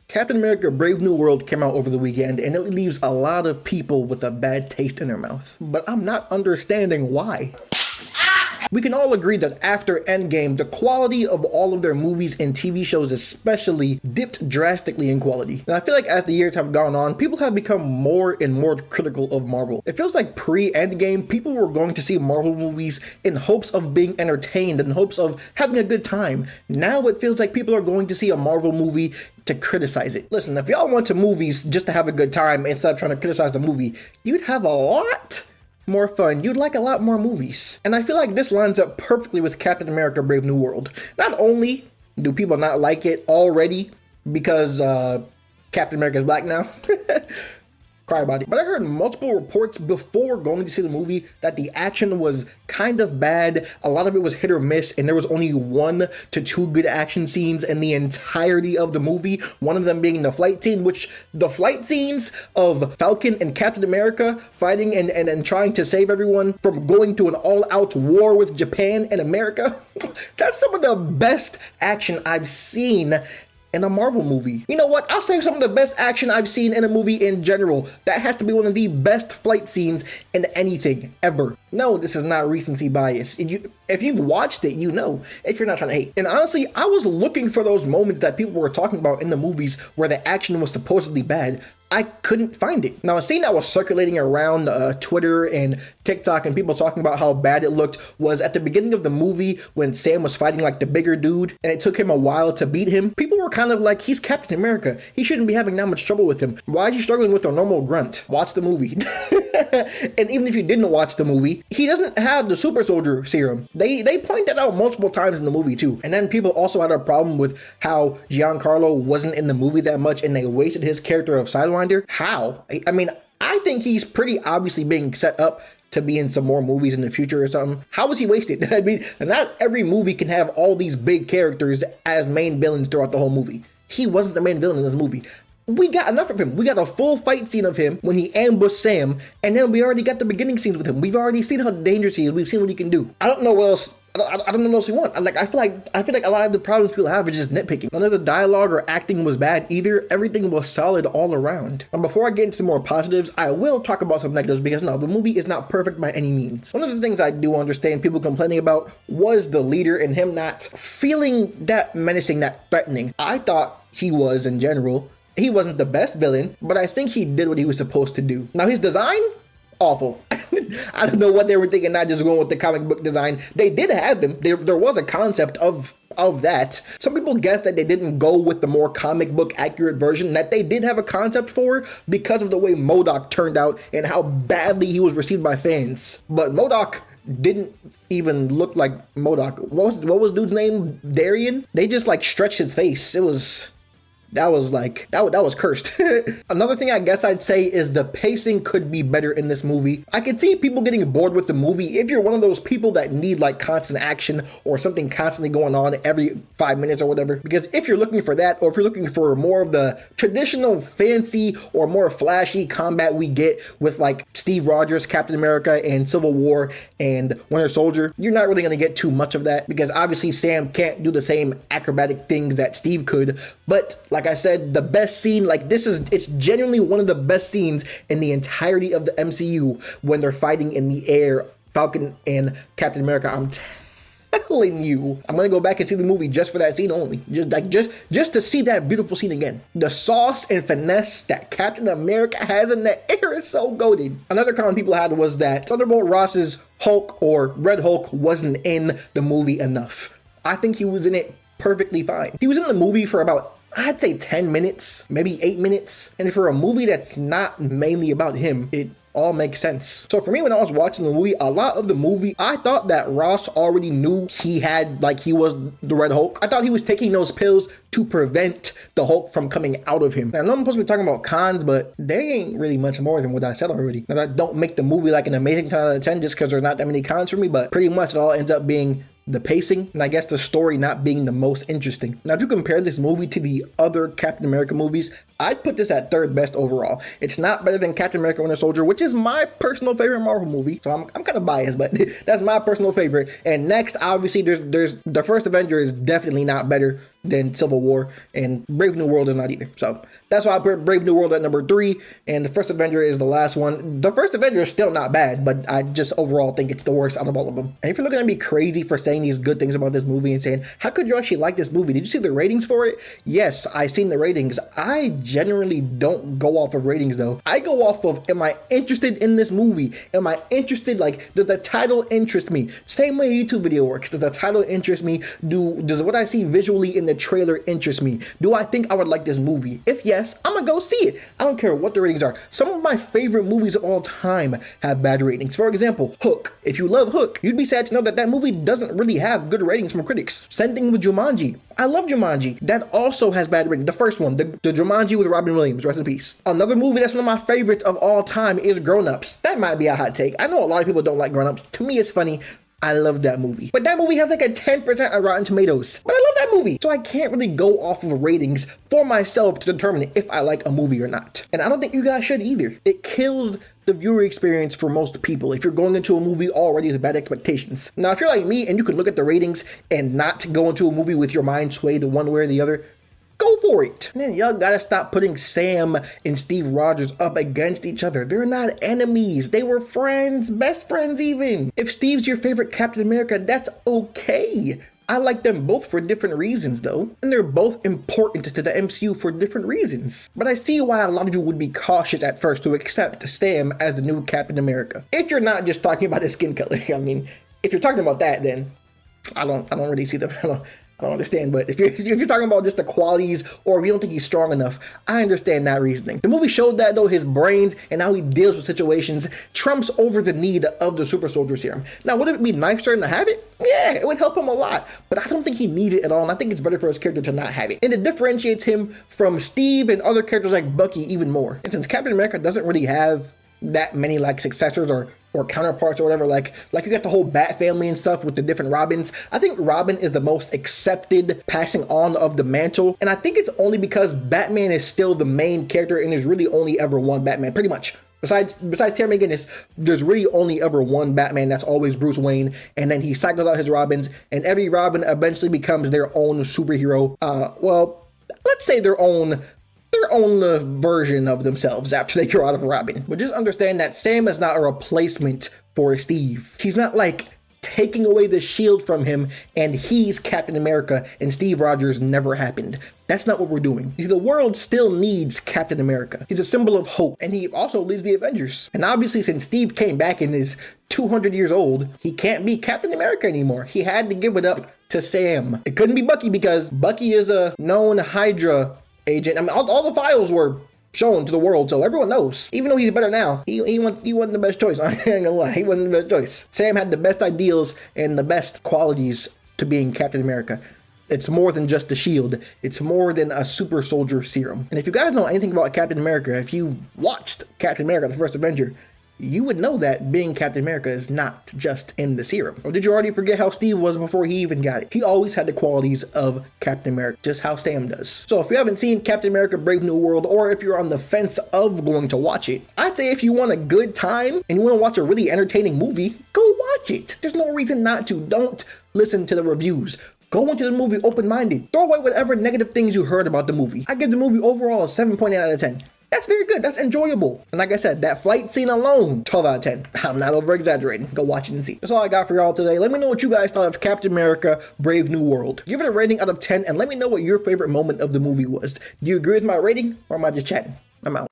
Captain America Brave New World came out over the weekend and it leaves a lot of people with a bad taste in their mouth. But I'm not understanding why. We can all agree that after Endgame, the quality of all of their movies and TV shows especially dipped drastically in quality. And I feel like as the years have gone on, people have become more and more critical of Marvel. It feels like pre-Endgame, people were going to see Marvel movies in hopes of being entertained, in hopes of having a good time. Now it feels like people are going to see a Marvel movie to criticize it. Listen, if y'all went to movies just to have a good time instead of trying to criticize the movie, you'd have a lot more fun. You'd like a lot more movies. And I feel like this lines up perfectly with Captain America Brave New World. Not only do people not like it already because Captain America is black now, cry about it. But I heard multiple reports before going to see the movie that the action was kind of bad. A lot of it was hit or miss, and there was only 1 to 2 good action scenes in the entirety of the movie. One of them being the flight scene, which the flight scenes of Falcon and Captain America fighting and trying to save everyone from going to an all-out war with Japan and America. That's some of the best action I've seen in a Marvel movie. You know what? I'll say some of the best action I've seen in a movie in general. That has to be one of the best flight scenes in anything ever. No, this is not recency bias. If you've watched it, you know, if you're not trying to hate. And honestly, I was looking for those moments that people were talking about in the movies where the action was supposedly bad. I couldn't find it. Now, a scene that was circulating around Twitter and TikTok and people talking about how bad it looked was at the beginning of the movie when Sam was fighting like the bigger dude and it took him a while to beat him. People were kind of like, he's Captain America. He shouldn't be having that much trouble with him. Why is he struggling with a normal grunt? Watch the movie. And even if you didn't watch the movie, he doesn't have the super soldier serum. They point that out multiple times in the movie too. And then people also had a problem with how Giancarlo wasn't in the movie that much and they wasted his character of Sidewinder. How? I mean, I think he's pretty obviously being set up to be in some more movies in the future or something. How was he wasted? I mean, not every movie can have all these big characters as main villains throughout the whole movie. He wasn't the main villain in this movie. We got enough of him. We got a full fight scene of him when he ambushed Sam, and then we already got the beginning scenes with him. We've already seen how dangerous he is. We've seen what he can do. I don't know what else. I don't know what else we want. I feel like a lot of the problems people have are just nitpicking. None of the dialogue or acting was bad either. Everything was solid all around. And before I get into some more positives, I will talk about some negatives because no, the movie is not perfect by any means. One of the things I do understand people complaining about was the leader and him not feeling that menacing, that threatening. I thought he was in general. He wasn't the best villain, but I think he did what he was supposed to do. Now his design, awful. I don't know what they were thinking, not just going with the comic book design. They did have them. There was a concept of that. Some people guess that they didn't go with the more comic book accurate version that they did have a concept for because of the way MODOK turned out and how badly he was received by fans. But MODOK didn't even look like MODOK. What was dude's name? Darian? They just like stretched his face. That was cursed. Another thing I guess I'd say is the pacing could be better in this movie. I could see people getting bored with the movie if you're one of those people that need like constant action or something constantly going on every 5 minutes or whatever. Because if you're looking for that, or if you're looking for more of the traditional fancy or more flashy combat we get with like Steve Rogers, Captain America, and Civil War and Winter Soldier, you're not really going to get too much of that because obviously Sam can't do the same acrobatic things that Steve could. But like I said, the best scene, it's genuinely one of the best scenes in the entirety of the MCU when they're fighting in the air, Falcon and Captain America. I'm telling you, I'm gonna go back and see the movie just for that scene only, just to see that beautiful scene again. The sauce and finesse that Captain America has in the air is so goated. Another comment people had was that Thunderbolt Ross's Hulk or Red Hulk wasn't in the movie enough. I think he was in it perfectly fine. He was in the movie for about, I'd say 10 minutes, maybe 8 minutes. And for a movie that's not mainly about him, it all makes sense. So for me, when I was watching the movie, a lot of the movie, I thought that Ross already knew he was the Red Hulk. I thought he was taking those pills to prevent the Hulk from coming out of him. Now, I know I'm supposed to be talking about cons, but they ain't really much more than what I said already. Now, that don't make the movie like an amazing 10 out of 10 just because there's not that many cons for me, but pretty much it all ends up being the pacing, and I guess the story not being the most interesting. Now, if you compare this movie to the other Captain America movies, I'd put this at third best overall. It's not better than Captain America Winter Soldier, which is my personal favorite Marvel movie, so I'm kind of biased, but that's my personal favorite. And next, obviously, there's the first Avenger is definitely not better than Civil War, and Brave New World is not either. So that's why I put Brave New World at number 3, and the First Avenger is the last one. The First Avenger is still not bad, but I just overall think it's the worst out of all of them. And if you're looking at me crazy for saying these good things about this movie and saying, how could you actually like this movie? Did you see the ratings for it? Yes, I've seen the ratings. I generally don't go off of ratings though. I go off of, am I interested in this movie? Am I interested, like, does the title interest me? Same way a YouTube video works. Does the title interest me? Does what I see visually in the trailer interest me? Do I think I would like this movie? If yes, I'm gonna go see it. I don't care what the ratings are. Some of my favorite movies of all time have bad ratings. For example, Hook. If you love Hook, you'd be sad to know that that movie doesn't really have good ratings from critics. Same thing with Jumanji. I love Jumanji. That also has bad ratings. The first one, the Jumanji with Robin Williams, rest in peace. Another movie that's one of my favorites of all time is Grown Ups. That might be a hot take. I know a lot of people don't like Grown Ups. To me, it's funny. I love that movie. But that movie has like a 10% on Rotten Tomatoes. But I love that movie. So I can't really go off of ratings for myself to determine if I like a movie or not. And I don't think you guys should either. It kills the viewer experience for most people if you're going into a movie already with bad expectations. Now, if you're like me and you can look at the ratings and not go into a movie with your mind swayed one way or the other, go for it. Man, y'all gotta stop putting Sam and Steve Rogers up against each other. They're not enemies. They were friends, best friends even. If Steve's your favorite Captain America, that's okay. I like them both for different reasons though, and they're both important to the MCU for different reasons. But I see why a lot of you would be cautious at first to accept Sam as the new Captain America. If you're not just talking about his skin color, I mean, if you're talking about that, then I don't really see the, I don't understand, but if you're talking about just the qualities, or if you don't think he's strong enough, I understand that reasoning. The movie showed that though his brains and how he deals with situations trumps over the need of the super soldier serum. Now, would it be nice for him to have it? Yeah, it would help him a lot, but I don't think he needs it at all, and I think it's better for his character to not have it. And it differentiates him from Steve and other characters like Bucky even more. And since Captain America doesn't really have that many like successors or counterparts or whatever, like you got the whole Bat family and stuff with the different Robins. I think Robin is the most accepted passing on of the mantle, and I think it's only because Batman is still the main character and there's really only ever one Batman, pretty much. Besides Terry McGinnis, there's really only ever one Batman that's always Bruce Wayne, and then he cycles out his Robins, and every Robin eventually becomes their own superhero. Well, let's say their own version of themselves after they grow out of Robin. But just understand that Sam is not a replacement for Steve. He's not like taking away the shield from him and he's Captain America and Steve Rogers never happened. That's not what we're doing. You see, the world still needs Captain America. He's a symbol of hope, and he also leads the Avengers. And obviously, since Steve came back and is 200 years old, he can't be Captain America anymore. He had to give it up to Sam. It couldn't be Bucky because Bucky is a known Hydra agent. I mean, all the files were shown to the world, so everyone knows. Even though he's better now, he wasn't the best choice. I ain't gonna lie, he wasn't the best choice. Sam had the best ideals and the best qualities to being Captain America. It's more than just the shield. It's more than a super soldier serum. And if you guys know anything about Captain America, if you watched Captain America, the First Avenger, you would know that being Captain America is not just in the serum. Or did you already forget how Steve was before he even got it? He always had the qualities of Captain America, just how Sam does. So if you haven't seen Captain America Brave New World, or if you're on the fence of going to watch it, I'd say if you want a good time and you want to watch a really entertaining movie, go watch it. There's no reason not to. Don't listen to the reviews. Go into the movie open-minded. Throw away whatever negative things you heard about the movie. I give the movie overall a 7.8 out of 10. That's very good. That's enjoyable. And like I said, that flight scene alone, 12 out of 10. I'm not over exaggerating. Go watch it and see. That's all I got for y'all today. Let me know what you guys thought of Captain America Brave New World. Give it a rating out of 10 and let me know what your favorite moment of the movie was. Do you agree with my rating or am I just chatting? I'm out.